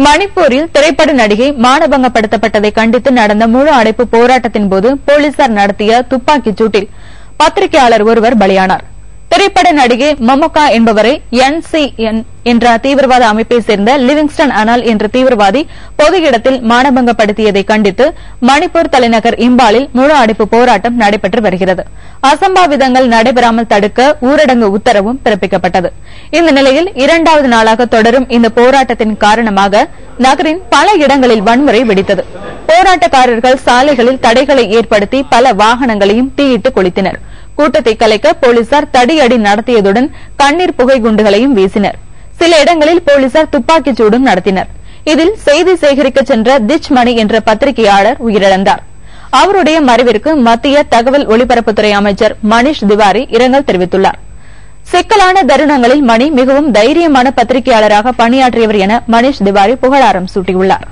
மணிப்பூரில் திரைப்பட நடிகை மானபங்கப்படுத்தப்பட்டதை கண்டித்து நடந்த முழு அடைப்பு போராட்டத்தின்போது போலீசார் நடத்திய துப்பாக்கிச் சூட்டில் பத்திரிகையாளர் ஒருவர் பலியானார். திரைப்பட நடிகை மொமோகா என்பவரை NCN என்ற தீவிரவாத அமைப்பை சேர்ந்த லிவிங்ஸ்டன் அனால் என்ற தீவிரவாதி பொது இடத்தில் மானபங்கப்படுத்தியதை கண்டித்து மணிப்பூர் தலைநகர் இம்பாலில் முழு அடைப்பு போராட்டம் நடைபெற்று வருகிறது. அசம்பாவிதங்கள் நடைபெறாமல் தடுக்க ஊரடங்கு உத்தரவும் பிறப்பிக்கப்பட்டது. இந்த நிலையில் 2வது நாளாக தொடரும் இந்த போராட்டத்தின் காரணமாக நகரின் பல இடங்களில் வன்முறை வெடித்தது. போராட்டக்காரர்கள் சாலைகளில் தடைகளை ஏற்படுத்தி பல வாகனங்களையும் தீயிட்டு கொளுத்தினர். கூட்டத்தை கலைக்க போலீசார் தடியடி நடத்தியதுடன் கண்ணீர் புகை குண்டுகளையும் வீசினர். சில இடங்களில் போலீசார் துப்பாக்கிச் சூடும் நடத்தினர். இதில் செய்தி சேகரிக்க சென்ற திச் மணி என்ற பத்திரிகையாளர் உயிரிழந்தார். அவருடைய மறைவிற்கு மத்திய தகவல் ஒலிபரப்புத்துறை அமைச்சர் மணிஷ் திவாரி இரங்கல் தெரிவித்துள்ளார். சிக்கலான தருணங்களில் மணி மிகவும் தைரியமான பத்திரிகையாளராக பணியாற்றியவர் என மணிஷ் திவாரி புகழாரம் சூட்டியுள்ளார்.